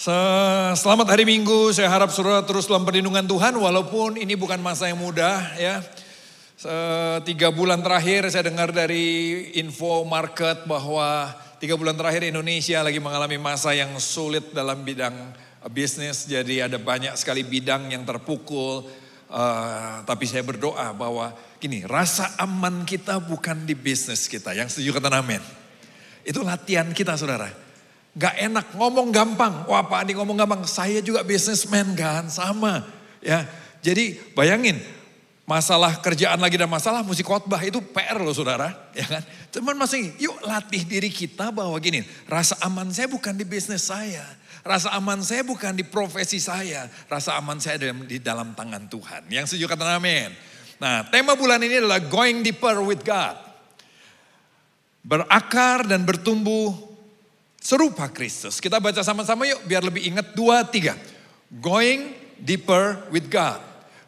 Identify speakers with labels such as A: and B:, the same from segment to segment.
A: Selamat hari Minggu, saya harap saudara terus dalam perlindungan Tuhan walaupun ini bukan masa yang mudah ya. 3 bulan terakhir saya dengar dari info market bahwa 3 bulan terakhir Indonesia lagi mengalami masa yang sulit dalam bidang bisnis. Jadi ada banyak sekali bidang yang terpukul. Tapi saya berdoa bahwa gini, rasa aman kita bukan di bisnis kita. Yang setuju kata amin. Itu latihan kita saudara. Gak enak, ngomong gampang. Wah Pak Andi ngomong gampang, saya juga businessman kan, sama. Ya, jadi bayangin, masalah kerjaan lagi dan masalah musik khotbah itu PR loh saudara. Ya kan? Cuman masih yuk latih diri kita bahwa gini, rasa aman saya bukan di bisnis saya. Rasa aman saya bukan di profesi saya. Rasa aman saya di dalam tangan Tuhan. Yang setuju kata amin. Nah tema bulan ini adalah going deeper with God. Berakar dan bertumbuh serupa Kristus. Kita baca sama-sama yuk biar lebih ingat 2, 3. Going deeper with God.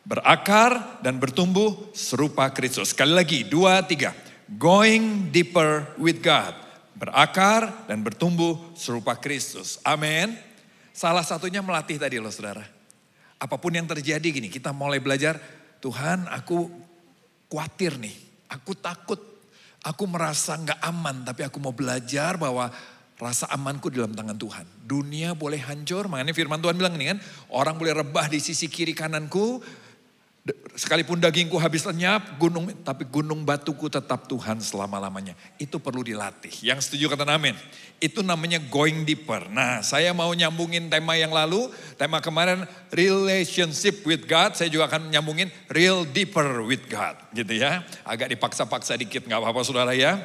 A: Berakar dan bertumbuh serupa Kristus. Sekali lagi 2, 3. Going deeper with God. Berakar dan bertumbuh serupa Kristus. Amin. Salah satunya melatih tadi loh saudara. Apapun yang terjadi gini, kita mulai belajar. Tuhan aku khawatir nih. Aku takut. Aku merasa gak aman. Tapi aku mau belajar bahwa rasa amanku di dalam tangan Tuhan. Dunia boleh hancur, makanya firman Tuhan bilang ini kan. Orang boleh rebah di sisi kiri kananku. Sekalipun dagingku habis lenyap, tapi gunung batuku tetap Tuhan selama-lamanya. Itu perlu dilatih. Yang setuju kata amin. Itu namanya going deeper. Nah saya mau nyambungin tema yang lalu. Tema kemarin relationship with God. Saya juga akan nyambungin real deeper with God. Gitu ya. Agak dipaksa-paksa dikit gak apa-apa saudara ya.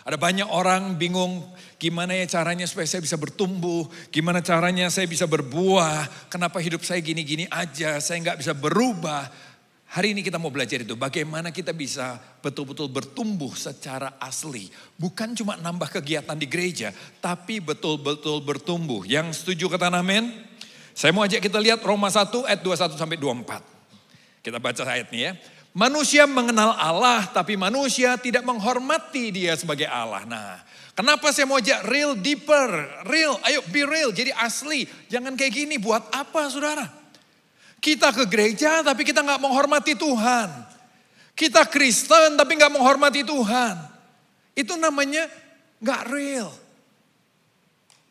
A: Ada banyak orang bingung gimana ya caranya supaya saya bisa bertumbuh. Gimana caranya saya bisa berbuah. Kenapa hidup saya gini-gini aja. Saya gak bisa berubah. Hari ini kita mau belajar itu. Bagaimana kita bisa betul-betul bertumbuh secara asli. Bukan cuma nambah kegiatan di gereja. Tapi betul-betul bertumbuh. Yang setuju kata amin? Saya mau ajak kita lihat Roma 1 ayat 21 sampai 24. Kita baca ayatnya ya. Manusia mengenal Allah tapi manusia tidak menghormati dia sebagai Allah. Nah kenapa saya mau ajak real deeper, real, ayo be real, jadi asli. Jangan kayak gini, buat apa saudara? Kita ke gereja tapi kita gak menghormati Tuhan. Kita Kristen tapi gak menghormati Tuhan. Itu namanya gak real.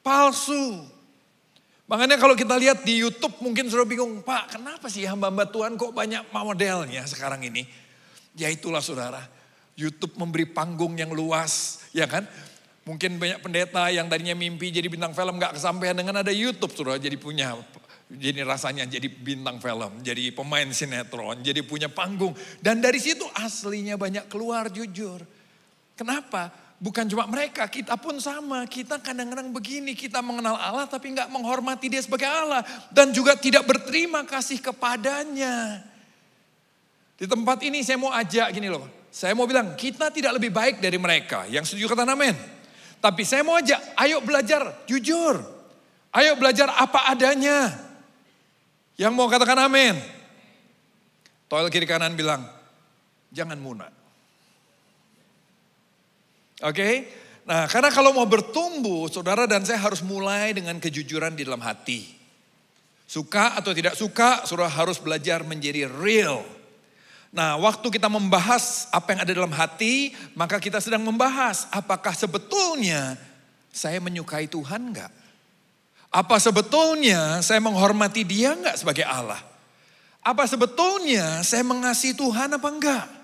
A: Palsu. Makanya kalau kita lihat di YouTube mungkin sudah bingung, Pak kenapa sih hamba-hamba Tuhan kok banyak modelnya sekarang ini? Ya itulah saudara, YouTube memberi panggung yang luas, ya kan? Mungkin banyak pendeta yang tadinya mimpi jadi bintang film gak kesampaian dengan ada YouTube saudara, jadi punya, jadi rasanya jadi bintang film, jadi pemain sinetron, jadi punya panggung. Dan dari situ aslinya banyak keluar jujur. Kenapa? Bukan cuma mereka, kita pun sama. Kita kadang-kadang begini, kita mengenal Allah tapi gak menghormati dia sebagai Allah. Dan juga tidak berterima kasih kepadanya. Di tempat ini saya mau ajak gini loh. Saya mau bilang, kita tidak lebih baik dari mereka. Yang setuju kata amin. Tapi saya mau ajak, ayo belajar jujur. Ayo belajar apa adanya. Yang mau katakan amin. Toel kiri kanan bilang, jangan muna. Oke, nah karena kalau mau bertumbuh, saudara dan saya harus mulai dengan kejujuran di dalam hati. Suka atau tidak suka, saudara harus belajar menjadi real. Nah waktu kita membahas apa yang ada dalam hati, maka kita sedang membahas apakah sebetulnya saya menyukai Tuhan enggak? Apa sebetulnya saya menghormati dia enggak sebagai Allah? Apa sebetulnya saya mengasihi Tuhan apa enggak?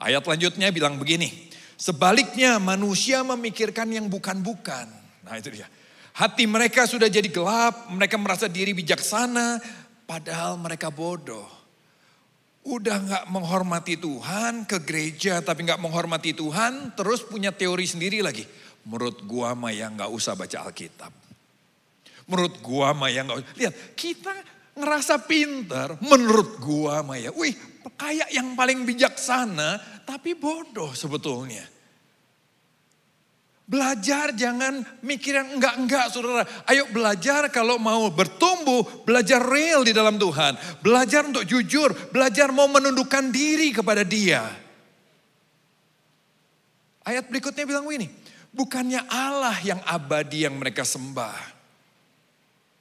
A: Ayat lanjutnya bilang begini, sebaliknya manusia memikirkan yang bukan-bukan. Nah itu dia. Hati mereka sudah jadi gelap, mereka merasa diri bijaksana, padahal mereka bodoh. Udah gak menghormati Tuhan, ke gereja tapi gak menghormati Tuhan, terus punya teori sendiri lagi. Menurut gua mah yang gak usah baca Alkitab. Menurut gua mah yang gak usah. Lihat, kita ngerasa pintar, menurut gua mah ya. Wih, kayak yang paling bijaksana, tapi bodoh sebetulnya. Belajar jangan mikir yang enggak-enggak saudara. Ayo belajar kalau mau bertumbuh, belajar real di dalam Tuhan. Belajar untuk jujur, belajar mau menundukkan diri kepada dia. Ayat berikutnya bilang begini. Bukannya Allah yang abadi yang mereka sembah.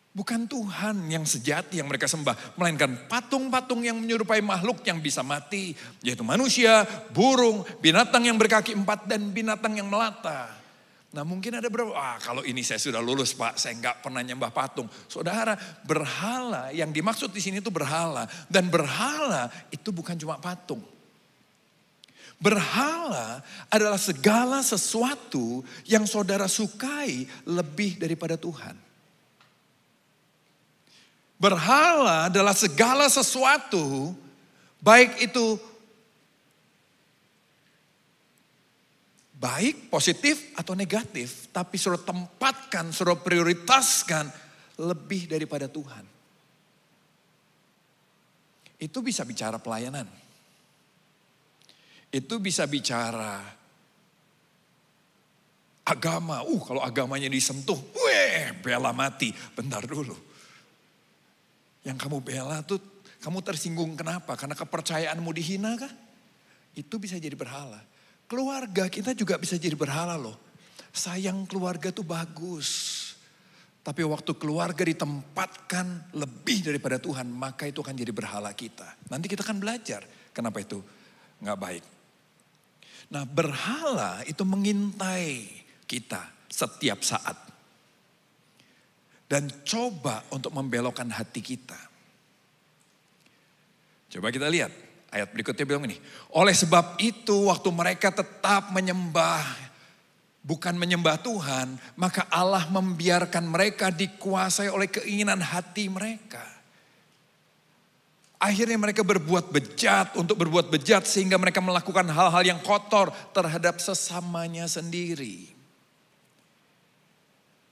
A: Bukan Tuhan yang sejati yang mereka sembah. Melainkan patung-patung yang menyerupai makhluk yang bisa mati. Yaitu manusia, burung, binatang yang berkaki 4 dan binatang yang melata. Nah mungkin ada berapa, kalau ini saya sudah lulus Pak, saya nggak pernah nyembah patung. Saudara, berhala yang dimaksud di sini itu berhala. Dan berhala itu bukan cuma patung. Berhala adalah segala sesuatu yang saudara sukai lebih daripada Tuhan. Berhala adalah segala sesuatu, baik itu baik, positif atau negatif, tapi suruh tempatkan, suruh prioritaskan lebih daripada Tuhan. Itu bisa bicara pelayanan. Itu bisa bicara agama. Kalau agamanya disentuh, bela mati. Bentar dulu. Yang kamu bela tuh, kamu tersinggung kenapa? Karena kepercayaanmu dihina kah? Itu bisa jadi berhala. Keluarga kita juga bisa jadi berhala loh. Sayang keluarga tuh bagus. Tapi waktu keluarga ditempatkan lebih daripada Tuhan, maka itu akan jadi berhala kita. Nanti kita akan belajar kenapa itu gak baik. Nah berhala itu mengintai kita setiap saat. Dan coba untuk membelokkan hati kita. Coba kita lihat. Ayat berikutnya bilang ini, oleh sebab itu waktu mereka tetap menyembah, bukan menyembah Tuhan, maka Allah membiarkan mereka dikuasai oleh keinginan hati mereka. Akhirnya mereka berbuat bejat untuk berbuat bejat sehingga mereka melakukan hal-hal yang kotor terhadap sesamanya sendiri.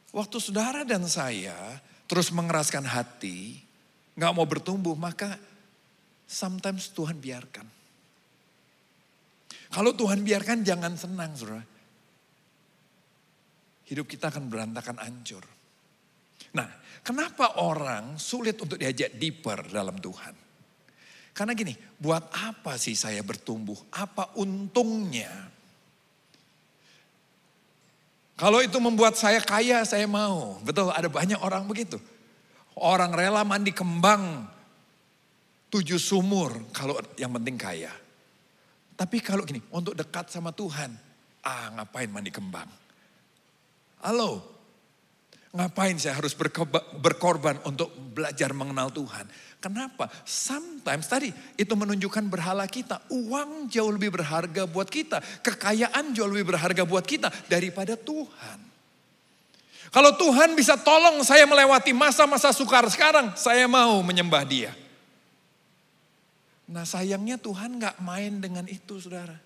A: Waktu saudara dan saya terus mengeraskan hati, gak mau bertumbuh, maka sometimes Tuhan biarkan. Kalau Tuhan biarkan jangan senang saudara. Hidup kita akan berantakan hancur. Nah kenapa orang sulit untuk diajak deeper dalam Tuhan? Karena gini, buat apa sih saya bertumbuh? Apa untungnya? Kalau itu membuat saya kaya, saya mau. Betul, ada banyak orang begitu. Orang rela mandi kembang 7 sumur kalau yang penting kaya. Tapi kalau gini, untuk dekat sama Tuhan, ngapain mandi kembang? Halo, ngapain saya harus berkorban untuk belajar mengenal Tuhan? Kenapa? Sometimes tadi itu menunjukkan berhala kita. Uang jauh lebih berharga buat kita. Kekayaan jauh lebih berharga buat kita daripada Tuhan. Kalau Tuhan bisa tolong saya melewati masa-masa sukar sekarang, saya mau menyembah Dia. Nah sayangnya Tuhan gak main dengan itu saudara.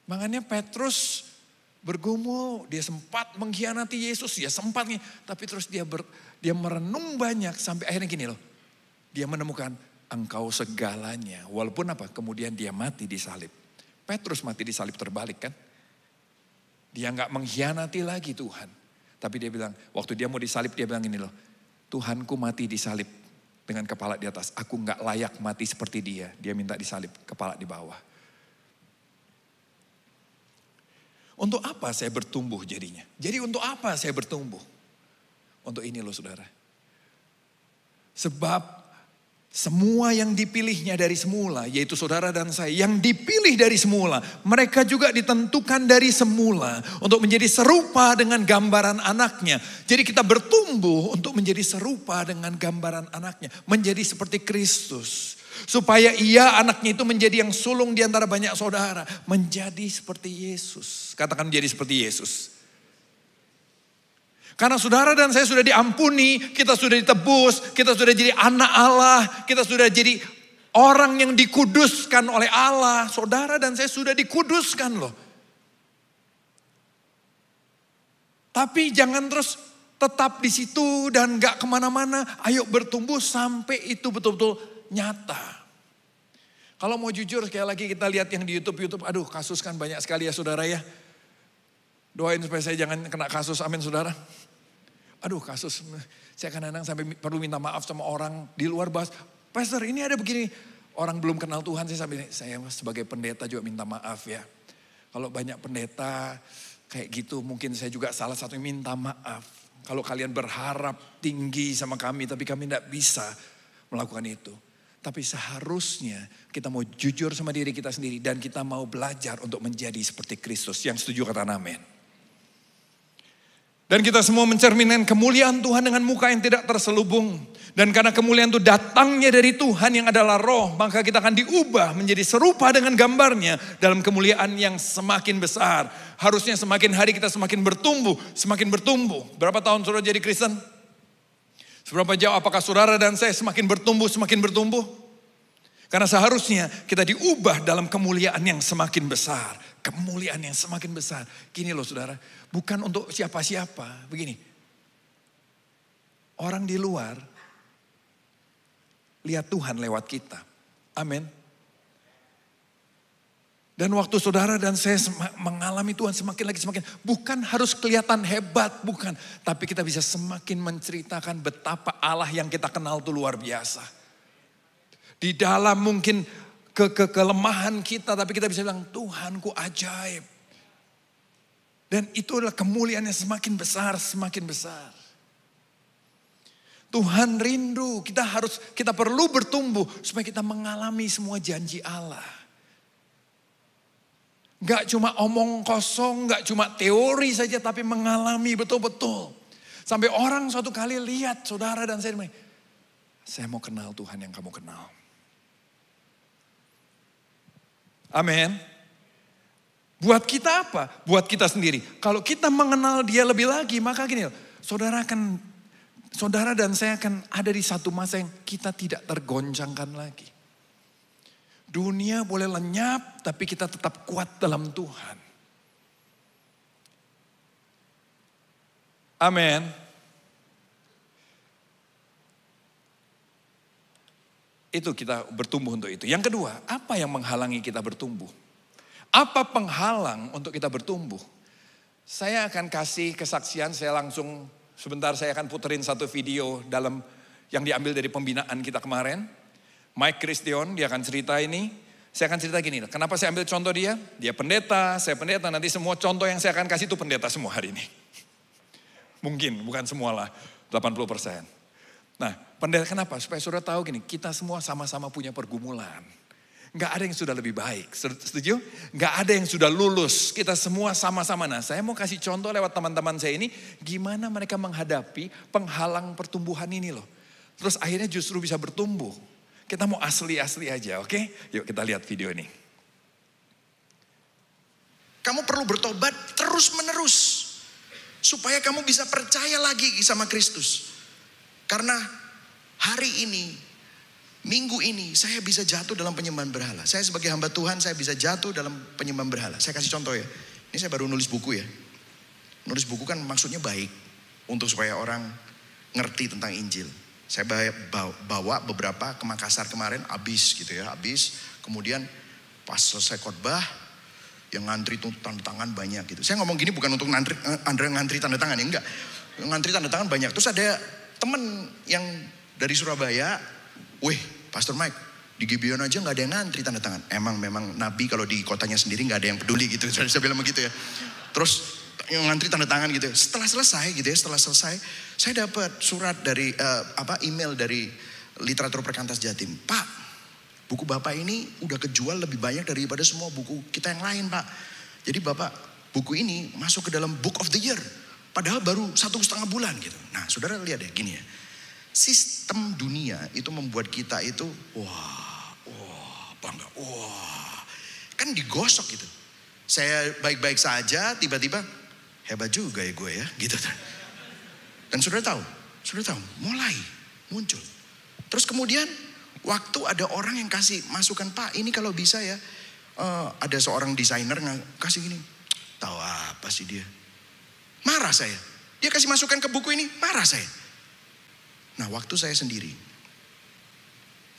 A: Makanya Petrus bergumul, dia sempat mengkhianati Yesus, dia sempat nih. Tapi terus dia merenung banyak sampai akhirnya gini loh. Dia menemukan engkau segalanya. Walaupun apa? Kemudian dia mati di salib. Petrus mati di salib terbalik kan. Dia gak mengkhianati lagi Tuhan. Tapi dia bilang, waktu dia mau disalib dia bilang gini loh. Tuhanku mati di salib dengan kepala di atas. Aku gak layak mati seperti dia. Dia minta disalib, kepala di bawah. Untuk apa saya bertumbuh jadinya? Jadi untuk apa saya bertumbuh? Untuk ini loh saudara. Sebab semua yang dipilihnya dari semula, yaitu saudara dan saya, yang dipilih dari semula, mereka juga ditentukan dari semula untuk menjadi serupa dengan gambaran anaknya. Jadi kita bertumbuh untuk menjadi serupa dengan gambaran anaknya, menjadi seperti Kristus. Supaya ia anaknya itu menjadi yang sulung di antara banyak saudara, menjadi seperti Yesus. Katakan menjadi seperti Yesus. Karena saudara dan saya sudah diampuni, kita sudah ditebus, kita sudah jadi anak Allah, kita sudah jadi orang yang dikuduskan oleh Allah. Saudara dan saya sudah dikuduskan loh. Tapi jangan terus tetap di situ dan gak kemana-mana. Ayo bertumbuh sampai itu betul-betul nyata. Kalau mau jujur sekali lagi kita lihat yang di YouTube, aduh kasus kan banyak sekali ya saudara ya. Doain supaya saya jangan kena kasus, amin saudara. Aduh kasus, saya kadang-kadang sampai perlu minta maaf sama orang di luar bahas. Pastor ini ada begini, orang belum kenal Tuhan, saya sebagai pendeta juga minta maaf ya. Kalau banyak pendeta kayak gitu, mungkin saya juga salah satu yang minta maaf. Kalau kalian berharap tinggi sama kami, tapi kami tidak bisa melakukan itu. Tapi seharusnya kita mau jujur sama diri kita sendiri dan kita mau belajar untuk menjadi seperti Kristus. Yang setuju kata amin. Dan kita semua mencerminkan kemuliaan Tuhan dengan muka yang tidak terselubung. Dan karena kemuliaan itu datangnya dari Tuhan yang adalah roh, maka kita akan diubah menjadi serupa dengan gambarnya dalam kemuliaan yang semakin besar. Harusnya semakin hari kita semakin bertumbuh, semakin bertumbuh. Berapa tahun saudara jadi Kristen? Seberapa jauh apakah saudara dan saya semakin bertumbuh, semakin bertumbuh? Karena seharusnya kita diubah dalam kemuliaan yang semakin besar. Kemuliaan yang semakin besar. Gini loh saudara, bukan untuk siapa-siapa. Begini, orang di luar lihat Tuhan lewat kita. Amin. Dan waktu saudara dan saya mengalami Tuhan semakin lagi semakin. Bukan harus kelihatan hebat, bukan. Tapi kita bisa semakin menceritakan betapa Allah yang kita kenal itu luar biasa. Di dalam mungkin kelemahan kita, tapi kita bisa bilang Tuhanku ajaib. Dan itu adalah kemuliaan yang semakin besar, semakin besar. Tuhan rindu, kita perlu bertumbuh supaya kita mengalami semua janji Allah. Gak cuma omong kosong, gak cuma teori saja, tapi mengalami betul-betul. Sampai orang suatu kali lihat saudara dan saya mau kenal Tuhan yang kamu kenal. Amin. Buat kita apa? Buat kita sendiri. Kalau kita mengenal dia lebih lagi, maka gini, saudara dan saya akan ada di satu masa yang kita tidak tergoncangkan lagi. Dunia boleh lenyap, tapi kita tetap kuat dalam Tuhan. Amin. Itu kita bertumbuh untuk itu. Yang kedua, apa yang menghalangi kita bertumbuh? Apa penghalang untuk kita bertumbuh? Saya akan kasih kesaksian, sebentar saya akan puterin satu video yang diambil dari pembinaan kita kemarin. Mike Christian, dia akan cerita ini. Saya akan cerita gini, kenapa saya ambil contoh dia? Dia pendeta, saya pendeta, nanti semua contoh yang saya akan kasih itu pendeta semua hari ini. Mungkin, bukan semualah, 80%. Nah, pendeta kenapa? Supaya saudara tahu gini, kita semua sama-sama punya pergumulan. Gak ada yang sudah lebih baik, setuju? Gak ada yang sudah lulus, kita semua sama-sama. Nah, saya mau kasih contoh lewat teman-teman saya ini, gimana mereka menghadapi penghalang pertumbuhan ini loh. Terus akhirnya justru bisa bertumbuh. Kita mau asli-asli aja, oke? Yuk kita lihat video ini.
B: Kamu perlu bertobat terus-menerus, supaya kamu bisa percaya lagi sama Kristus. Karena hari ini, minggu ini saya bisa jatuh dalam penyembahan berhala. Saya sebagai hamba Tuhan saya bisa jatuh dalam penyembahan berhala. Saya kasih contoh ya. Ini saya baru nulis buku ya. Nulis buku kan maksudnya baik. Untuk supaya orang ngerti tentang Injil. Saya bawa beberapa ke Makassar kemarin. Habis gitu ya. Habis kemudian pas selesai khotbah. Yang ngantri tanda tangan banyak gitu. Saya ngomong gini bukan untuk ngantri tanda tangan ya. Enggak. Ngantri tanda tangan banyak. Terus ada temen yang dari Surabaya, wih Pastor Mike, di Gibeon aja gak ada yang ngantri tanda tangan. Memang Nabi kalau di kotanya sendiri gak ada yang peduli gitu. Saya bilang begitu ya. Terus yang ngantri tanda tangan gitu. Setelah selesai gitu ya, saya dapat surat dari email dari Literatur Perkantas Jatim. Pak, buku Bapak ini udah kejual lebih banyak daripada semua buku kita yang lain Pak. Jadi Bapak, buku ini masuk ke dalam Book of the Year. Padahal baru 1,5 bulan gitu. Nah saudara lihat deh gini ya. Sistem dunia itu membuat kita itu bangga. Kan digosok gitu. Saya baik-baik saja tiba-tiba hebat juga ya gue ya gitu. Dan saudara tahu mulai muncul. Terus kemudian waktu ada orang yang kasih masukan, Pak ini kalau bisa ya. Ada seorang desainer kasih gini. Tahu apa sih dia? Marah saya. Dia kasih masukan ke buku ini, marah saya. Nah waktu saya sendiri,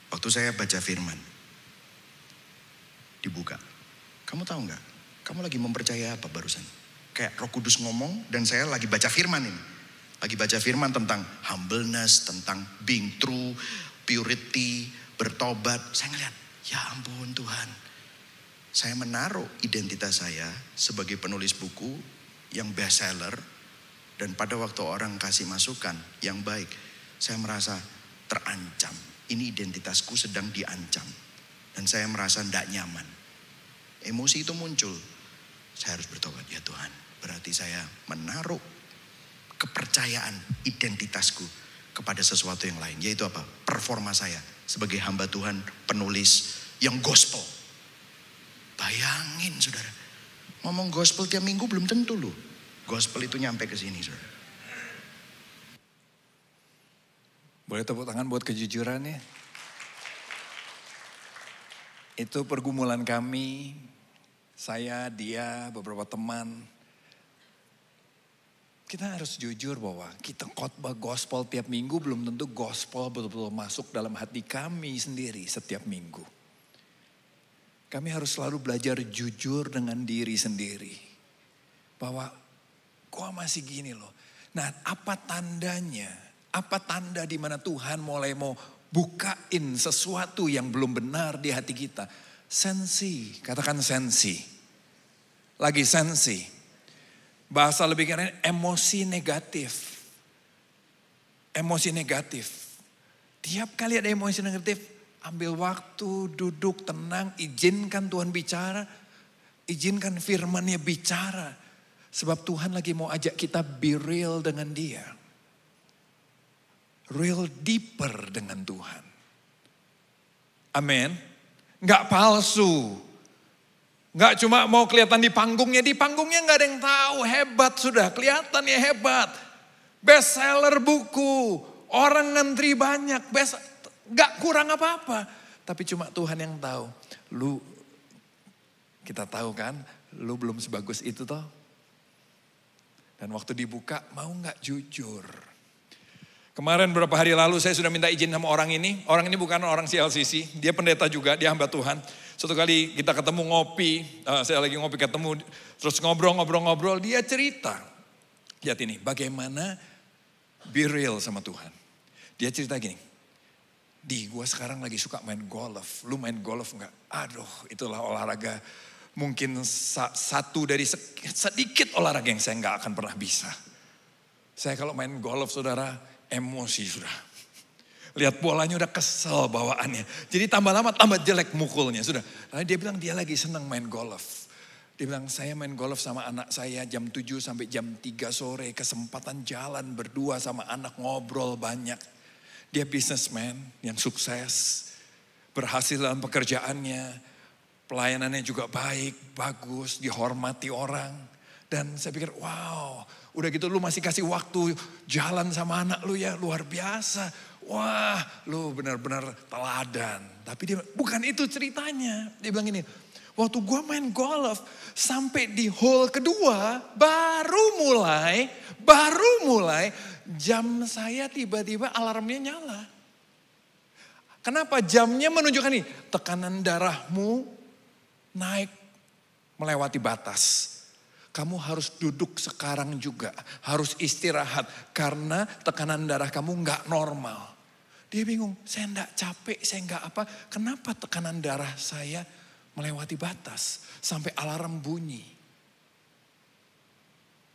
B: waktu saya baca firman, dibuka. Kamu tahu nggak? Kamu lagi mempercayai apa barusan? Kayak Roh Kudus ngomong dan saya lagi baca firman ini. Lagi baca firman tentang humbleness, tentang being true, purity, bertobat. Saya ngeliat, ya ampun Tuhan. Saya menaruh identitas saya sebagai penulis buku yang bestseller. Dan pada waktu orang kasih masukan yang baik, saya merasa terancam. Ini identitasku sedang diancam. Dan saya merasa tidak nyaman. Emosi itu muncul. Saya harus bertobat, ya Tuhan. Berarti saya menaruh kepercayaan identitasku kepada sesuatu yang lain. Yaitu apa? Performa saya sebagai hamba Tuhan, penulis yang gospel. Bayangin saudara, ngomong gospel tiap minggu belum tentu loh. Gospel itu nyampe ke sini saudara.
A: Boleh tepuk tangan buat kejujurannya. Itu pergumulan kami, saya, dia, beberapa teman. Kita harus jujur bahwa kita khotbah gospel tiap minggu belum tentu gospel betul-betul masuk dalam hati kami sendiri setiap minggu. Kami harus selalu belajar jujur dengan diri sendiri. Bahwa gua masih gini loh. Nah, apa tandanya? Apa tanda di mana Tuhan mulai mau bukain sesuatu yang belum benar di hati kita? Sensi, katakan sensi. Lagi sensi. Bahasa lebih keren emosi negatif. Emosi negatif. Tiap kali ada emosi negatif, ambil waktu, duduk tenang, izinkan Tuhan bicara. Izinkan firman-Nya bicara. Sebab Tuhan lagi mau ajak kita be real dengan Dia. Real deeper dengan Tuhan. Amin. Gak palsu. Gak cuma mau kelihatan di panggungnya gak ada yang tahu. Hebat sudah, kelihatannya hebat. Best seller buku. Orang ngantri banyak. Gak kurang apa-apa. Tapi cuma Tuhan yang tahu. Kita tahu kan, lu belum sebagus itu toh. Dan waktu dibuka mau gak jujur. Kemarin beberapa hari lalu saya sudah minta izin sama orang ini. Orang ini bukan orang CLCC, dia pendeta juga, dia hamba Tuhan. Suatu kali kita ketemu ngopi, saya lagi ngopi ketemu, terus ngobrol, dia cerita. Lihat ini, bagaimana be real sama Tuhan. Dia cerita gini, gue sekarang lagi suka main golf, lu main golf enggak? Aduh, itulah olahraga mungkin satu dari sedikit olahraga yang saya enggak akan pernah bisa. Saya kalau main golf saudara, emosi sudah. Lihat bolanya udah kesel bawaannya. Jadi tambah lama tambah jelek mukulnya sudah. Lalu dia bilang dia lagi senang main golf. Dia bilang saya main golf sama anak saya jam 7 sampai jam 3 sore. Kesempatan jalan berdua sama anak ngobrol banyak. Dia businessman yang sukses. Berhasil dalam pekerjaannya. Pelayanannya juga baik, bagus, dihormati orang. Dan saya pikir wow, udah gitu lu masih kasih waktu jalan sama anak lu ya, luar biasa. Wah, lu benar-benar teladan. Tapi dia bukan itu ceritanya. Dia bilang ini, waktu gua main golf sampai di hole kedua baru mulai jam saya tiba-tiba alarmnya nyala. Kenapa? Jamnya menunjukkan nih, tekanan darahmu naik melewati batas. Kamu harus duduk sekarang juga, harus istirahat karena tekanan darah kamu nggak normal. Dia bingung, saya enggak capek, saya enggak apa. Kenapa tekanan darah saya melewati batas sampai alarm bunyi?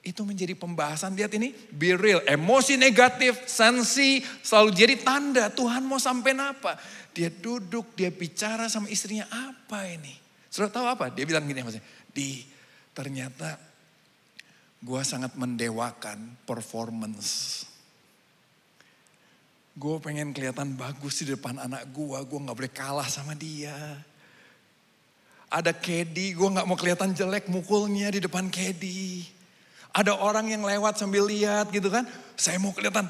A: Itu menjadi pembahasan, lihat ini, be real. Emosi negatif, sensi, selalu jadi tanda Tuhan mau sampai apa. Dia duduk, dia bicara sama istrinya, apa ini? Sudah tahu apa? Dia bilang gini, maksudnya, ternyata gue sangat mendewakan performance. Gue pengen kelihatan bagus di depan anak gue gak boleh kalah sama dia. Ada caddy, gue gak mau kelihatan jelek mukulnya di depan caddy. Ada orang yang lewat sambil lihat gitu kan. Saya mau kelihatan,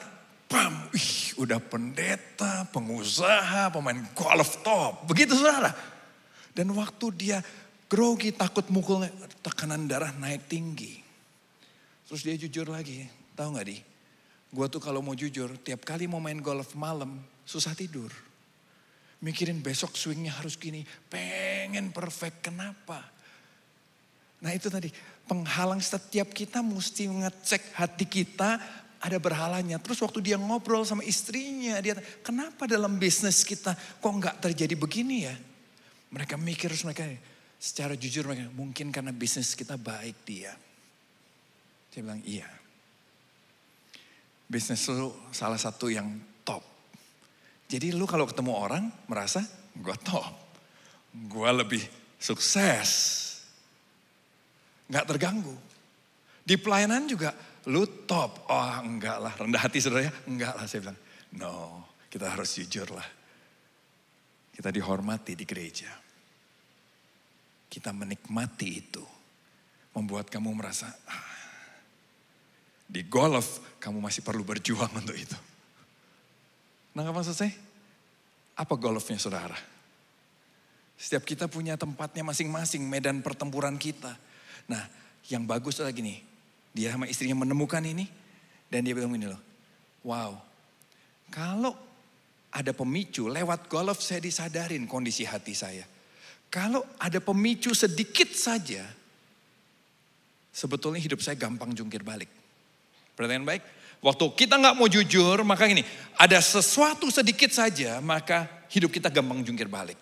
A: bam, udah pendeta, pengusaha, pemain golf top. Begitu saudara. Dan waktu dia grogi takut mukulnya, tekanan darah naik tinggi. Terus dia jujur lagi, tahu gak di? Gue tuh kalau mau jujur, tiap kali mau main golf malam, susah tidur. Mikirin besok swingnya harus gini, pengen perfect, kenapa? Nah itu tadi, penghalang setiap kita mesti ngecek hati kita, ada berhalanya. Terus waktu dia ngobrol sama istrinya, dia kenapa dalam bisnis kita kok gak terjadi begini ya? Mereka mikir, mereka secara jujur mereka, mungkin karena bisnis kita baik dia. Saya bilang iya. Bisnis lu salah satu yang top. Jadi lu kalau ketemu orang merasa gue top. Gue lebih sukses. Gak terganggu. Di pelayanan juga lu top. Oh enggak lah, rendah hati saudara ya. Enggak lah, saya bilang. No, kita harus jujur lah. Kita dihormati di gereja. Kita menikmati itu. Membuat kamu merasa, di golf kamu masih perlu berjuang untuk itu. Nangkap maksud saya? Apa golfnya saudara? Setiap kita punya tempatnya masing-masing, medan pertempuran kita. Nah, yang bagus lagi nih, dia sama istrinya menemukan ini, dan dia bilang gini loh, wow, kalau ada pemicu, lewat golf saya disadarin kondisi hati saya. Kalau ada pemicu sedikit saja, sebetulnya hidup saya gampang jungkir balik. Perhatikan baik, waktu kita gak mau jujur, maka gini, ada sesuatu sedikit saja, maka hidup kita gampang jungkir balik.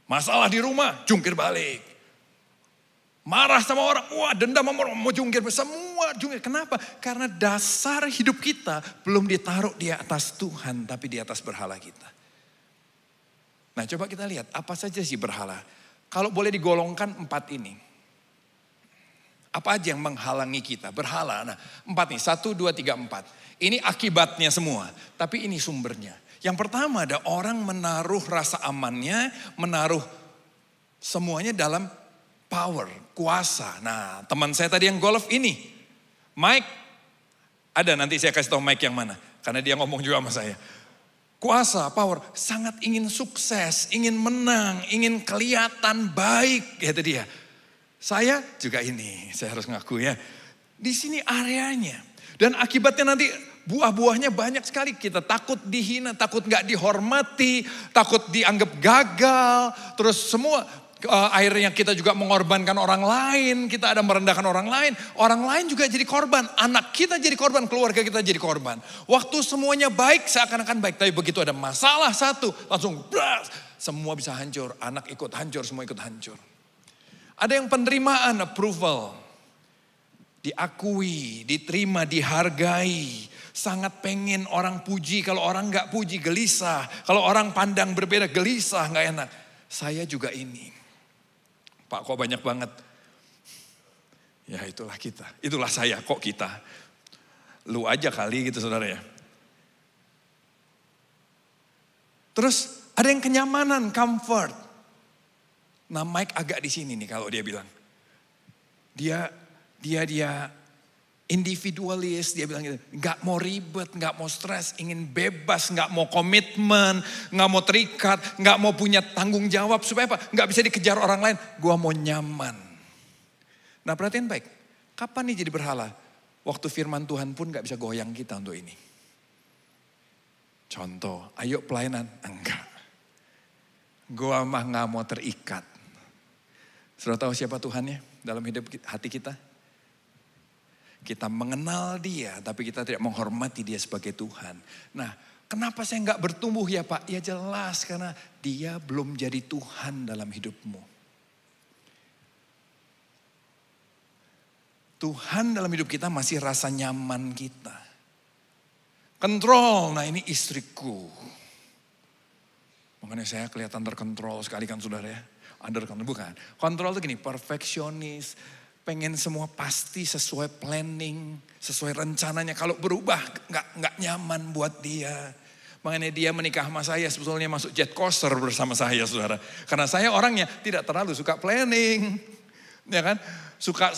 A: Masalah di rumah, jungkir balik. Marah sama orang, wah dendam sama orang, mau jungkir balik. Semua jungkir, kenapa? Karena dasar hidup kita belum ditaruh di atas Tuhan, tapi di atas berhala kita. Nah coba kita lihat, apa saja sih berhala? Kalau boleh digolongkan 4 ini. Apa aja yang menghalangi kita? Berhala, nah 4 nih, 1, 2, 3, 4. Ini akibatnya semua, tapi ini sumbernya. Yang pertama ada orang menaruh rasa amannya, menaruh semuanya dalam power, kuasa. Nah teman saya tadi yang golf ini, Mike, ada nanti saya kasih tahu Mike yang mana. Karena dia ngomong juga sama saya. Kuasa, power, sangat ingin sukses, ingin menang, ingin kelihatan baik, kata dia. Saya juga ini, saya harus ngaku ya. Di sini areanya. Dan akibatnya nanti buah-buahnya banyak sekali. Kita takut dihina, takut gak dihormati, takut dianggap gagal. Terus semua akhirnya kita juga mengorbankan orang lain. Kita ada merendahkan orang lain. Orang lain juga jadi korban. Anak kita jadi korban, keluarga kita jadi korban. Waktu semuanya baik, seakan-akan baik. Tapi begitu ada masalah satu, langsung bras, semua bisa hancur. Anak ikut hancur, semua ikut hancur. Ada yang penerimaan, approval. Diakui, diterima, dihargai. Sangat pengen orang puji, kalau orang gak puji gelisah. Kalau orang pandang berbeda gelisah, gak enak. Saya juga ini. Pak kok banyak banget. Ya itulah kita, itulah saya, kok kita. Lu aja kali gitu saudara ya. Terus ada yang kenyamanan, comfort. Nah Mike agak di sini nih kalau dia bilang. Dia individualis, dia bilang gitu. Gak mau ribet, gak mau stres, ingin bebas, gak mau komitmen, gak mau terikat, gak mau punya tanggung jawab. Supaya apa? Gak bisa dikejar orang lain. Gua mau nyaman. Nah perhatian baik, kapan nih jadi berhala? Waktu firman Tuhan pun gak bisa goyang kita untuk ini. Contoh, ayo pelayanan. Enggak. Gua mah gak mau terikat. Sudah tahu siapa Tuhannya dalam hidup hati kita? Kita mengenal dia, tapi kita tidak menghormati dia sebagai Tuhan. Nah, kenapa saya nggak bertumbuh ya Pak? Ya jelas, karena dia belum jadi Tuhan dalam hidupmu. Tuhan dalam hidup kita masih rasa nyaman kita. Kontrol, nah ini istriku. Makanya saya kelihatan terkontrol sekali kan saudara ya. Under control, bukan. Kontrol itu gini, perfeksionis. Pengen semua pasti sesuai planning, sesuai rencananya. Kalau berubah nggak nyaman buat dia. Makanya dia menikah sama saya sebetulnya masuk jet coaster bersama saya saudara. Karena saya orangnya tidak terlalu suka planning. Ya kan? Suka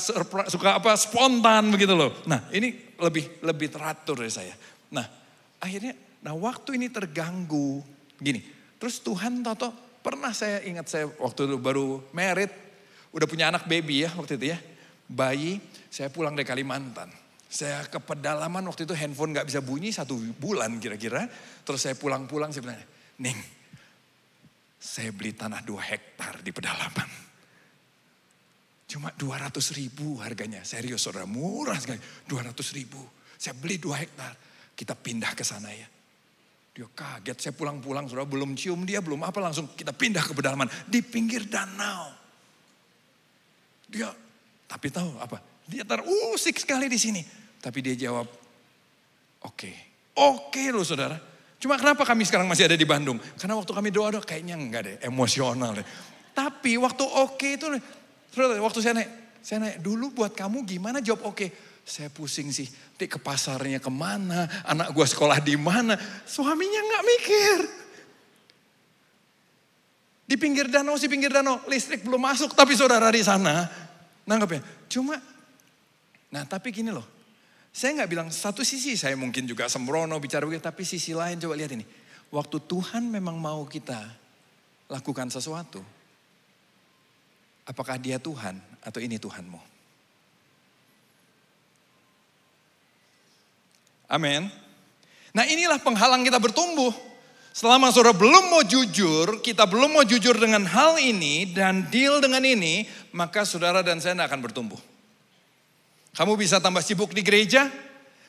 A: apa spontan begitu loh. Nah ini lebih teratur dari saya. Nah akhirnya waktu ini terganggu. Gini, terus Tuhan toto pernah saya ingat saya waktu itu baru married. Udah punya anak baby ya waktu itu ya. Bayi, saya pulang dari Kalimantan. Saya ke pedalaman waktu itu handphone gak bisa bunyi 1 bulan kira-kira. Terus saya pulang-pulang saya bilang, Ning, saya beli tanah 2 hektar di pedalaman. Cuma 200.000 harganya, serius saudara, murah sekali. 200.000, saya beli 2 hektar. Kita pindah ke sana ya. Dia kaget, saya pulang-pulang saudara belum cium dia, belum apa langsung kita pindah ke pedalaman. Di pinggir danau. Dia, tapi tahu apa? Dia terusik sekali di sini. Tapi dia jawab, oke loh saudara. Cuma kenapa kami sekarang masih ada di Bandung? Karena waktu kami doa kayaknya enggak deh, emosional deh. Tapi waktu itu, saudara, waktu saya naik dulu buat kamu gimana jawab oke? Saya pusing sih, ke pasarnya kemana, anak gue sekolah di mana. Suaminya nggak mikir. Di pinggir danau, listrik belum masuk, tapi saudara di sana. Nanggap ya, tapi gini loh. Saya nggak bilang satu sisi saya mungkin juga sembrono bicara begitu, tapi sisi lain coba lihat ini. Waktu Tuhan memang mau kita lakukan sesuatu, apakah dia Tuhan atau ini Tuhanmu? Amin. Nah inilah penghalang kita bertumbuh. Selama saudara belum mau jujur, kita belum mau jujur dengan hal ini dan deal dengan ini, maka saudara dan saya tidak akan bertumbuh. Kamu bisa tambah sibuk di gereja,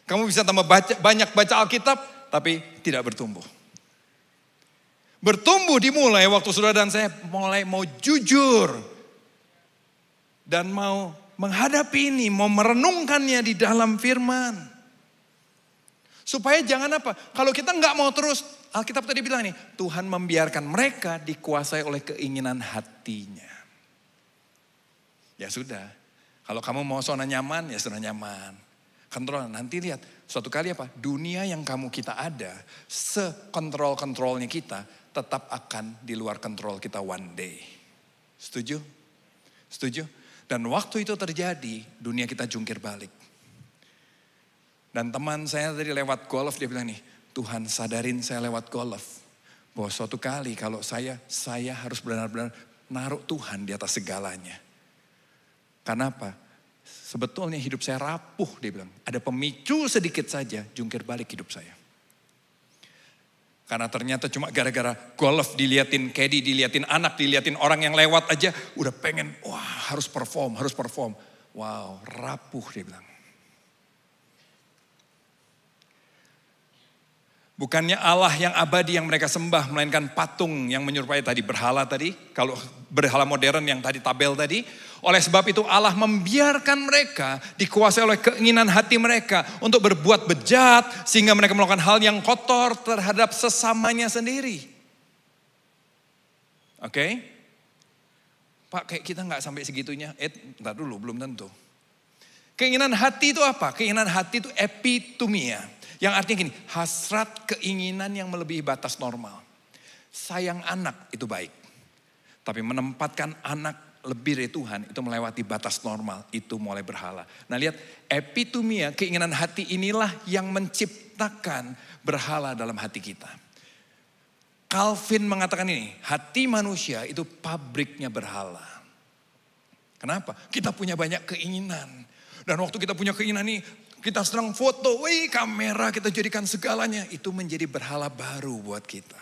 A: kamu bisa tambah banyak baca Alkitab, tapi tidak bertumbuh. Bertumbuh dimulai waktu saudara dan saya mulai mau jujur. Dan mau menghadapi ini, mau merenungkannya di dalam firman. Supaya jangan apa, kalau kita nggak mau terus, Alkitab tadi bilang nih, Tuhan membiarkan mereka dikuasai oleh keinginan hatinya. Ya sudah, kalau kamu mau zona nyaman, ya zona nyaman. Kontrol, nanti lihat, suatu kali apa, dunia yang kita ada, sekontrol-kontrolnya kita, tetap akan di luar kontrol kita one day. Setuju? Setuju? Dan waktu itu terjadi, dunia kita jungkir balik. Dan teman saya tadi lewat golf, dia bilang nih, Tuhan sadarin saya lewat golf. Bahwa suatu kali kalau saya harus benar-benar naruh Tuhan di atas segalanya. Karena apa? Sebetulnya hidup saya rapuh, dia bilang. Ada pemicu sedikit saja, jungkir balik hidup saya. Karena ternyata cuma gara-gara golf diliatin caddy, diliatin anak, diliatin orang yang lewat aja. Udah pengen, harus perform. Wow, rapuh dia bilang. Bukannya Allah yang abadi yang mereka sembah, melainkan patung yang menyerupai tadi, berhala tadi. Kalau berhala modern yang tadi tabel tadi. Oleh sebab itu Allah membiarkan mereka dikuasai oleh keinginan hati mereka untuk berbuat bejat. Sehingga mereka melakukan hal yang kotor terhadap sesamanya sendiri. Oke? Pak kayak kita gak sampai segitunya. Bentar dulu, belum tentu. Keinginan hati itu apa? Keinginan hati itu epitumia. Yang artinya gini, hasrat keinginan yang melebihi batas normal. Sayang anak itu baik. Tapi menempatkan anak lebih dari Tuhan itu melewati batas normal. Itu mulai berhala. Nah lihat, epitumia, keinginan hati inilah yang menciptakan berhala dalam hati kita. Calvin mengatakan ini, hati manusia itu pabriknya berhala. Kenapa? Kita punya banyak keinginan. Dan waktu kita punya keinginan ini, kita sedang foto, kamera kita jadikan segalanya. Itu menjadi berhala baru buat kita.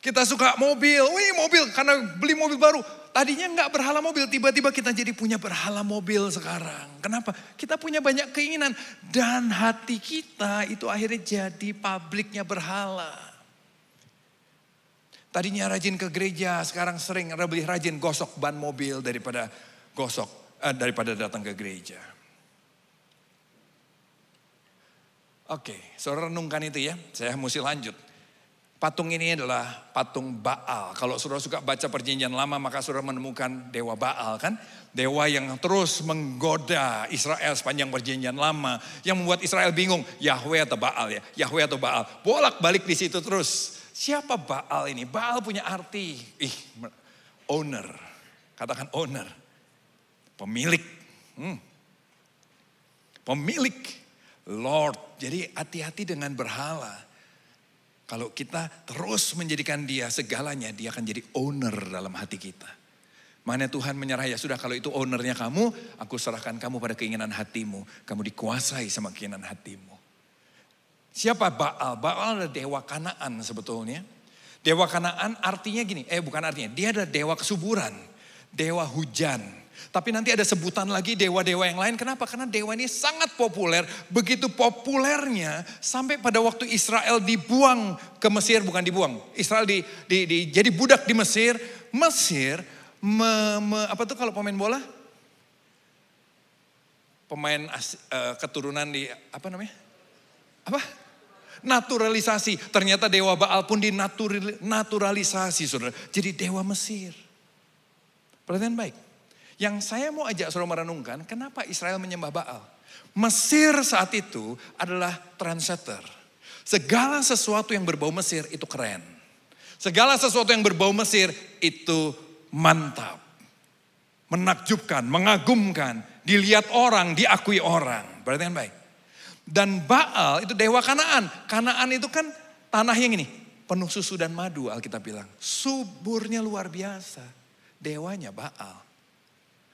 A: Kita suka mobil, mobil karena beli mobil baru. Tadinya nggak berhala mobil, tiba-tiba kita jadi punya berhala mobil sekarang. Kenapa? Kita punya banyak keinginan. Dan hati kita itu akhirnya jadi pabriknya berhala. Tadinya rajin ke gereja, sekarang sering lebih rajin gosok ban mobil daripada datang ke gereja. Oke, saudara renungkan itu ya, saya mesti lanjut. Patung ini adalah patung Baal. Kalau saudara suka baca perjanjian lama, maka saudara menemukan dewa Baal kan. Dewa yang terus menggoda Israel sepanjang perjanjian lama. Yang membuat Israel bingung, Yahweh atau Baal ya. Yahweh atau Baal, bolak-balik di situ terus. Siapa Baal ini? Baal punya arti, owner. Katakan owner, pemilik. Pemilik. Lord, jadi hati-hati dengan berhala. Kalau kita terus menjadikan dia segalanya, dia akan jadi owner dalam hati kita. Mana Tuhan menyerah, ya sudah kalau itu ownernya kamu, aku serahkan kamu pada keinginan hatimu. Kamu dikuasai sama keinginan hatimu. Siapa Baal? Baal adalah dewa Kanaan sebetulnya. Dewa Kanaan artinya gini, bukan artinya, dia adalah dewa kesuburan, dewa hujan. Tapi nanti ada sebutan lagi dewa-dewa yang lain. Kenapa? Karena dewa ini sangat populer. Begitu populernya sampai pada waktu Israel dibuang ke Mesir. Bukan dibuang. Israel jadi budak di Mesir. Mesir, apa tuh kalau pemain bola? Pemain keturunan di, apa namanya? Apa? Naturalisasi. Ternyata dewa Baal pun dinaturalisasi, saudara. Jadi dewa Mesir. Perhatian baik. Yang saya mau ajak saudara merenungkan, kenapa Israel menyembah Baal? Mesir saat itu adalah trendsetter. Segala sesuatu yang berbau Mesir itu keren. Segala sesuatu yang berbau Mesir itu mantap. Menakjubkan, mengagumkan, dilihat orang, diakui orang. Perhatian baik. Dan Baal itu dewa Kanaan. Kanaan itu kan tanah yang ini, penuh susu dan madu, Alkitab bilang. Suburnya luar biasa. Dewanya Baal.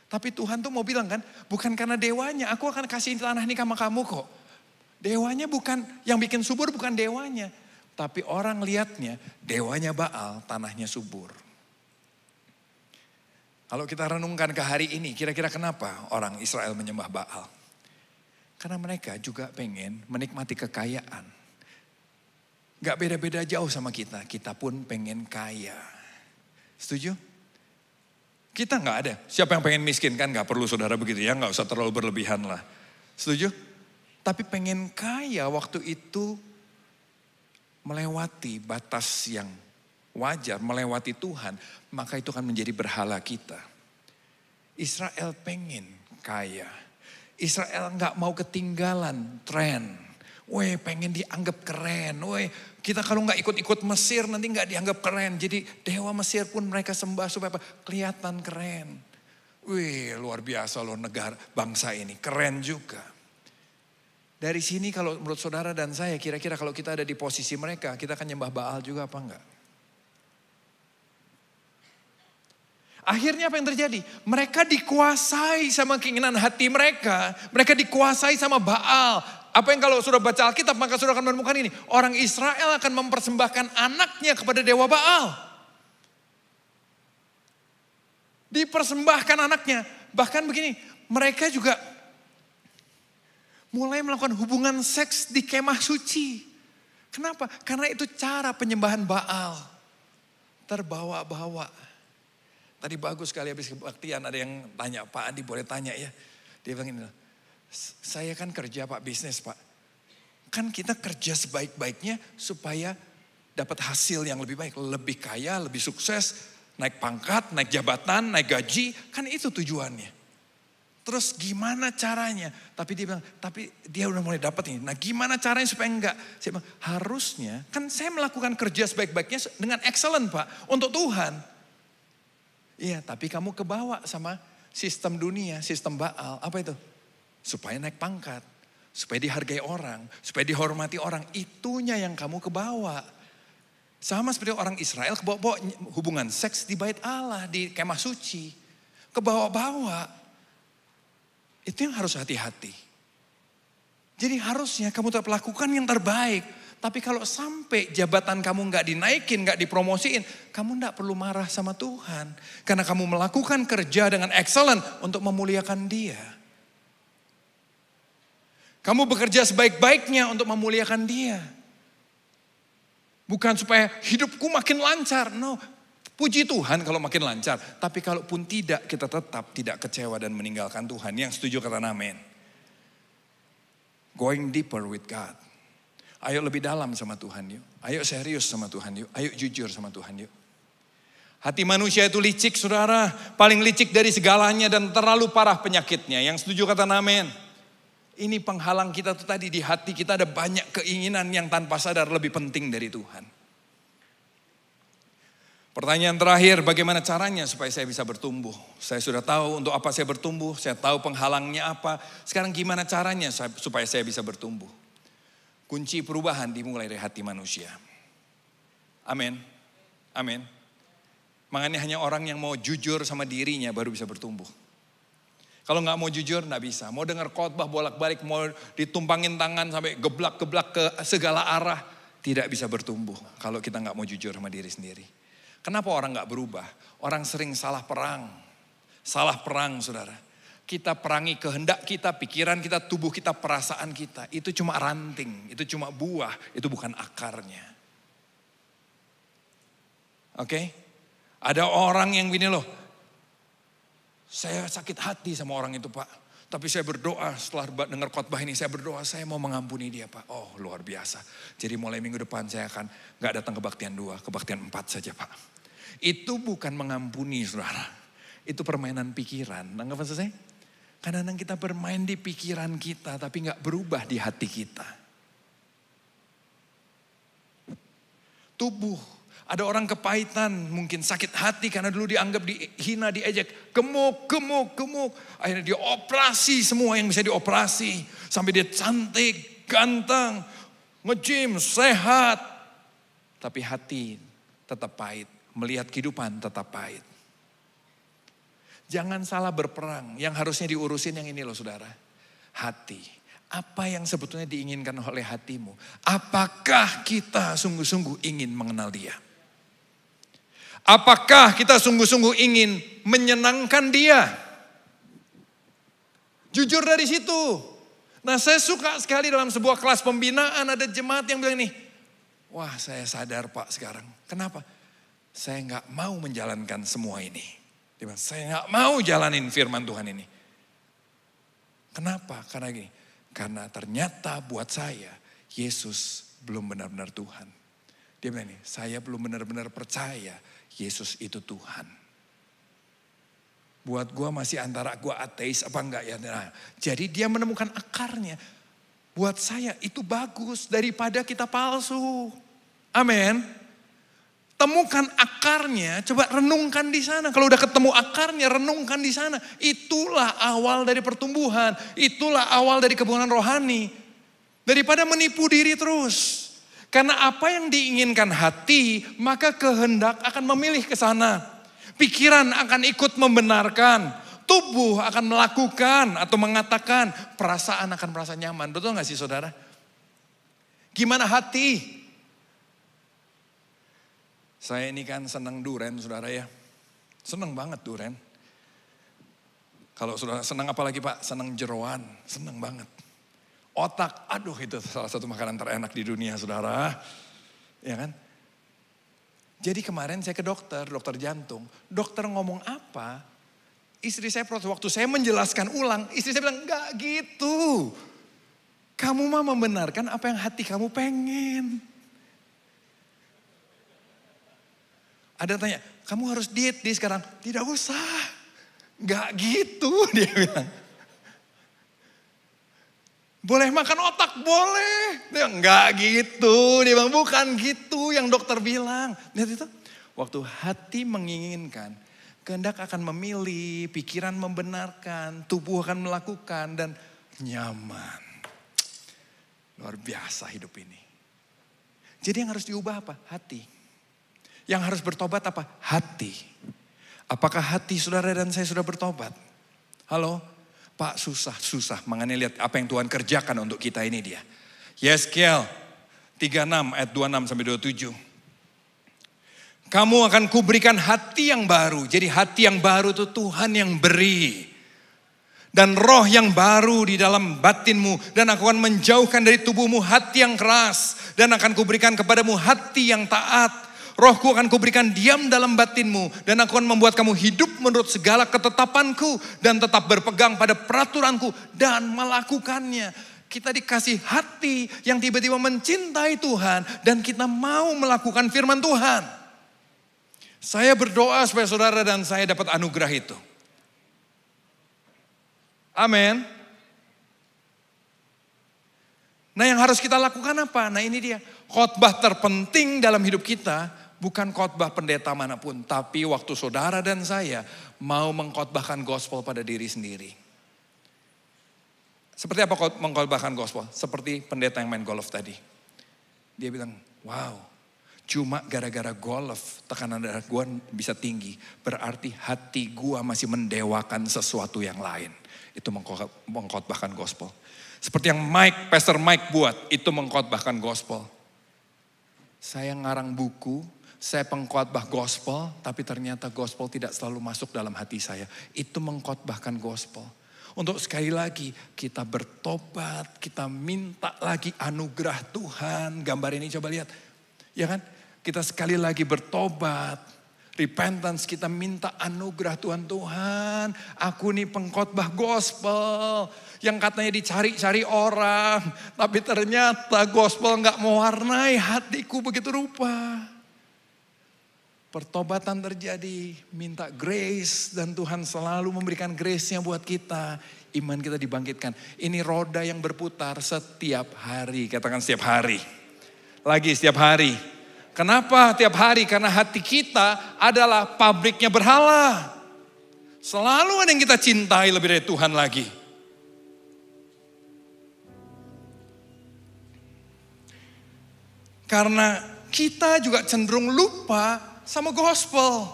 A: Tapi Tuhan tuh mau bilang kan, bukan karena dewanya, aku akan kasih tanah ini sama kamu kok. Dewanya bukan, yang bikin subur bukan dewanya. Tapi orang lihatnya, dewanya Baal, tanahnya subur. Kalau kita renungkan ke hari ini, kira-kira kenapa orang Israel menyembah Baal? Karena mereka juga pengen menikmati kekayaan. Gak beda-beda jauh sama kita, kita pun pengen kaya. Setuju? Kita nggak ada. Siapa yang pengen miskin kan nggak perlu saudara begitu ya. Nggak usah terlalu berlebihan lah. Setuju? Tapi pengen kaya waktu itu melewati batas yang wajar. Melewati Tuhan. Maka itu akan menjadi berhala kita. Israel pengen kaya. Israel nggak mau ketinggalan tren. Weh pengen dianggap keren. Weh kita kalau nggak ikut-ikut Mesir nanti nggak dianggap keren. Jadi dewa Mesir pun mereka sembah supaya apa? Kelihatan keren. Wih luar biasa loh negara bangsa ini. Keren juga. Dari sini kalau menurut saudara dan saya kira-kira kalau kita ada di posisi mereka. Kita akan nyembah Baal juga apa enggak? Akhirnya apa yang terjadi? Mereka dikuasai sama keinginan hati mereka. Mereka dikuasai sama Baal. Apa yang kalau sudah baca Alkitab maka sudah akan menemukan ini. Orang Israel akan mempersembahkan anaknya kepada dewa Baal. Dipersembahkan anaknya. Bahkan begini, mereka juga mulai melakukan hubungan seks di kemah suci. Kenapa? Karena itu cara penyembahan Baal. Terbawa-bawa. Tadi bagus sekali habis kebaktian ada yang tanya, Pak Andi boleh tanya ya. Dia bilang ini, saya kan kerja Pak bisnis Pak. Kan kita kerja sebaik-baiknya supaya dapat hasil yang lebih baik. Lebih kaya, lebih sukses, naik pangkat, naik jabatan, naik gaji. Kan itu tujuannya. Terus gimana caranya? Tapi dia bilang, tapi dia udah mulai dapat ini. Nah gimana caranya supaya enggak? Saya bilang, harusnya kan saya melakukan kerja sebaik-baiknya dengan excellent Pak. Untuk Tuhan. Iya tapi kamu kebawa sama sistem dunia, sistem Baal. Apa itu? Supaya naik pangkat, supaya dihargai orang, supaya dihormati orang. Itunya yang kamu kebawa. Sama seperti orang Israel kebawa-bawa hubungan seks di bait Allah, di kemah suci. Kebawa-bawa. Itu yang harus hati-hati. Jadi harusnya kamu tetap lakukan yang terbaik. Tapi kalau sampai jabatan kamu gak dinaikin, gak dipromosiin, kamu gak perlu marah sama Tuhan. Karena kamu melakukan kerja dengan excellent untuk memuliakan Dia. Kamu bekerja sebaik-baiknya untuk memuliakan Dia. Bukan supaya hidupku makin lancar. No, puji Tuhan kalau makin lancar. Tapi kalaupun tidak, kita tetap tidak kecewa dan meninggalkan Tuhan. Yang setuju kata amin. Going deeper with God. Ayo lebih dalam sama Tuhan yuk. Ayo serius sama Tuhan yuk. Ayo jujur sama Tuhan yuk. Hati manusia itu licik saudara. Paling licik dari segalanya dan terlalu parah penyakitnya. Yang setuju kata amin. Ini penghalang kita tuh tadi di hati kita ada banyak keinginan yang tanpa sadar lebih penting dari Tuhan. Pertanyaan terakhir, bagaimana caranya supaya saya bisa bertumbuh? Saya sudah tahu untuk apa saya bertumbuh, saya tahu penghalangnya apa. Sekarang gimana caranya supaya saya bisa bertumbuh? Kunci perubahan dimulai dari hati manusia. Amin. Amin. Makanya hanya orang yang mau jujur sama dirinya baru bisa bertumbuh. Kalau nggak mau jujur nggak bisa. Mau dengar khotbah bolak-balik, mau ditumpangin tangan sampai geblak-geblak ke segala arah. Tidak bisa bertumbuh kalau kita nggak mau jujur sama diri sendiri. Kenapa orang nggak berubah? Orang sering salah perang. Salah perang saudara. Kita perangi kehendak kita, pikiran kita, tubuh kita, perasaan kita. Itu cuma ranting, itu cuma buah, itu bukan akarnya. Oke? Ada orang yang gini loh, saya sakit hati sama orang itu Pak. Tapi saya berdoa setelah dengar khotbah ini, saya berdoa saya mau mengampuni dia Pak. Oh luar biasa. Jadi mulai minggu depan saya akan gak datang kebaktian 2, kebaktian 4 saja Pak. Itu bukan mengampuni saudara. Itu permainan pikiran. Nggak maksud saya? Kadang-kadang kita bermain di pikiran kita tapi gak berubah di hati kita. Tubuh. Ada orang kepahitan, mungkin sakit hati karena dulu dianggap dihina, diejek. Gemuk. Akhirnya dia operasi semua yang bisa dioperasi. Sampai dia cantik, ganteng, nge-gym, sehat. Tapi hati tetap pahit. Melihat kehidupan tetap pahit. Jangan salah berperang. Yang harusnya diurusin yang ini loh saudara. Hati. Apa yang sebetulnya diinginkan oleh hatimu? Apakah kita sungguh-sungguh ingin mengenal dia? Apakah kita sungguh-sungguh ingin menyenangkan dia? Jujur dari situ. Nah saya suka sekali dalam sebuah kelas pembinaan ada jemaat yang bilang nih. Wah saya sadar Pak sekarang. Kenapa? Saya gak mau menjalankan semua ini. Dia bilang, saya gak mau jalanin firman Tuhan ini. Kenapa? Karena gini. Karena ternyata buat saya Yesus belum benar-benar Tuhan. Dia bilang nih, saya belum benar-benar percaya Yesus itu Tuhan. Buat gue masih antara gue ateis apa enggak ya. Nah, jadi dia menemukan akarnya. Buat saya itu bagus daripada kita palsu. Amin. Temukan akarnya, coba renungkan di sana. Kalau udah ketemu akarnya, renungkan di sana. Itulah awal dari pertumbuhan. Itulah awal dari kebunan rohani. Daripada menipu diri terus. Karena apa yang diinginkan hati, maka kehendak akan memilih ke sana. Pikiran akan ikut membenarkan. Tubuh akan melakukan atau mengatakan. Perasaan akan merasa nyaman. Betul gak sih saudara? Gimana hati? Saya ini kan senang duren saudara ya. Senang banget duren. Kalau saudara senang apa lagi Pak? Senang jeroan. Senang banget. Otak, aduh itu salah satu makanan terenak di dunia saudara. Ya kan? Jadi kemarin saya ke dokter jantung. Dokter ngomong apa? Istri saya protes, waktu saya menjelaskan ulang, istri saya bilang, enggak gitu. Kamu mah membenarkan apa yang hati kamu pengen. Ada yang tanya, kamu harus diet di sekarang. Tidak usah. Enggak gitu dia bilang. Boleh makan otak? Boleh. Dia enggak gitu. Dia bilang bukan gitu yang dokter bilang. Lihat itu. Waktu hati menginginkan. Kehendak akan memilih. Pikiran membenarkan. Tubuh akan melakukan. Dan nyaman. Luar biasa hidup ini. Jadi yang harus diubah apa? Hati. Yang harus bertobat apa? Hati. Apakah hati saudara dan saya sudah bertobat? Halo? Pak susah. Makanya lihat apa yang Tuhan kerjakan untuk kita ini dia. Yeskiel 36 ayat 26 sampai 27. Kamu akan kuberikan hati yang baru. Jadi hati yang baru itu Tuhan yang beri. Dan roh yang baru di dalam batinmu. Dan aku akan menjauhkan dari tubuhmu hati yang keras. Dan akan kuberikan kepadamu hati yang taat. Rohku akan kuberikan diam dalam batinmu. Dan aku akan membuat kamu hidup menurut segala ketetapanku. Dan tetap berpegang pada peraturanku. Dan melakukannya. Kita dikasih hati yang tiba-tiba mencintai Tuhan. Dan kita mau melakukan firman Tuhan. Saya berdoa supaya saudara dan saya dapat anugerah itu. Amin. Nah yang harus kita lakukan apa? Nah ini dia. Khotbah terpenting dalam hidup kita. Bukan khotbah pendeta manapun. Tapi waktu saudara dan saya mau mengkhotbahkan gospel pada diri sendiri. Seperti apa mengkhotbahkan gospel? Seperti pendeta yang main golf tadi. Dia bilang, wow, cuma gara-gara golf tekanan darah gue bisa tinggi. Berarti hati gue masih mendewakan sesuatu yang lain. Itu mengkhotbahkan gospel. Seperti yang Pastor Mike buat, itu mengkhotbahkan gospel. Saya ngarang buku, saya pengkhotbah gospel, tapi ternyata gospel tidak selalu masuk dalam hati saya. Itu mengkhotbahkan gospel. Untuk sekali lagi kita bertobat, kita minta lagi anugerah Tuhan. Gambar ini coba lihat. Ya kan? Kita sekali lagi bertobat. Repentance, kita minta anugerah Tuhan. Tuhan, aku nih pengkhotbah gospel. Yang katanya dicari-cari orang. Tapi ternyata gospel gak mewarnai hatiku begitu rupa. Pertobatan terjadi, minta grace. Dan Tuhan selalu memberikan grace-nya buat kita. Iman kita dibangkitkan. Ini roda yang berputar setiap hari. Katakan setiap hari. Lagi setiap hari. Kenapa tiap hari? Karena hati kita adalah pabriknya berhala. Selalu ada yang kita cintai lebih dari Tuhan lagi. Karena kita juga cenderung lupa sama gospel.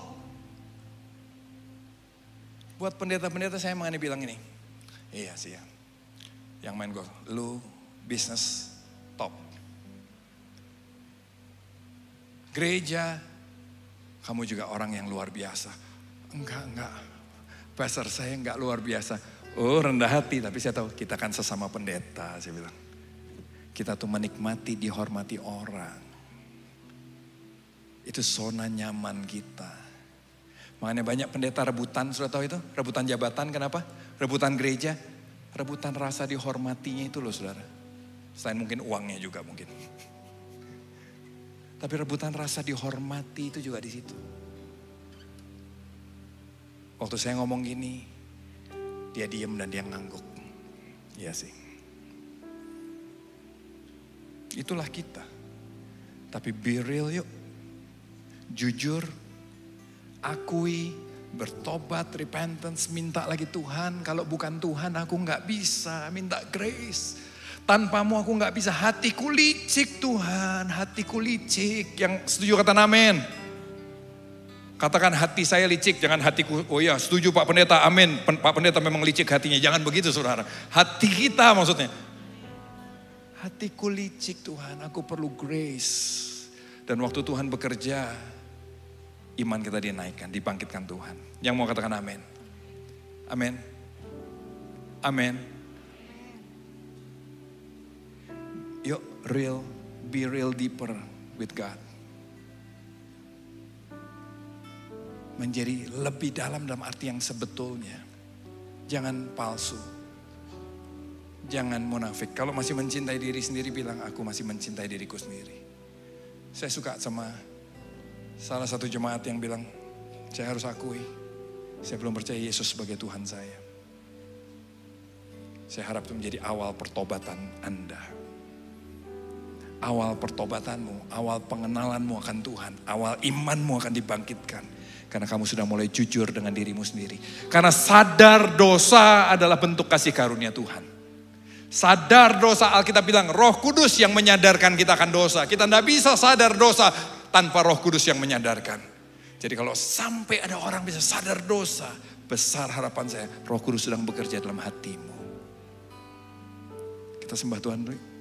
A: Buat pendeta-pendeta saya mengenai bilang ini. Iya sih ya. Yang main gospel. Lu bisnis top. Gereja, kamu juga orang yang luar biasa. Enggak. Pastor saya enggak luar biasa. Oh rendah hati, tapi saya tahu kita kan sesama pendeta, saya bilang. Kita tuh menikmati, dihormati orang. Itu zona nyaman kita. Makanya banyak pendeta rebutan, sudah tahu itu? Rebutan jabatan, kenapa? Rebutan gereja, rebutan rasa dihormatinya itu loh saudara. Selain mungkin uangnya juga mungkin. Tapi rebutan rasa dihormati itu juga di situ. Waktu saya ngomong gini, dia diem dan dia ngangguk. Iya sih. Itulah kita. Tapi be real yuk. Jujur, akui, bertobat, repentance, minta lagi Tuhan. Kalau bukan Tuhan aku gak bisa, minta grace. Tanpamu aku gak bisa, hatiku licik Tuhan, hatiku licik. Yang setuju kata amin. Katakan hati saya licik, jangan hatiku, oh ya setuju Pak Pendeta, amin. Pak Pendeta memang licik hatinya, jangan begitu saudara. Hati kita maksudnya. Hatiku licik Tuhan, aku perlu grace. Dan waktu Tuhan bekerja, iman kita dinaikkan, dibangkitkan Tuhan. Yang mau katakan amin. Amin. Amin. Yuk real, be real deeper with God. Menjadi lebih dalam arti yang sebetulnya. Jangan palsu. Jangan munafik. Kalau masih mencintai diri sendiri bilang aku masih mencintai diriku sendiri. Saya suka sama salah satu jemaat yang bilang saya harus akui. Saya belum percaya Yesus sebagai Tuhan saya. Saya harap itu menjadi awal pertobatan Anda. Awal pertobatanmu, awal pengenalanmu akan Tuhan, awal imanmu akan dibangkitkan. Karena kamu sudah mulai jujur dengan dirimu sendiri. Karena sadar dosa adalah bentuk kasih karunia Tuhan. Sadar dosa, Alkitab bilang Roh Kudus yang menyadarkan kita akan dosa. Kita tidak bisa sadar dosa tanpa Roh Kudus yang menyadarkan. Jadi kalau sampai ada orang bisa sadar dosa, besar harapan saya, Roh Kudus sedang bekerja dalam hatimu. Kita sembah Tuhan dulu.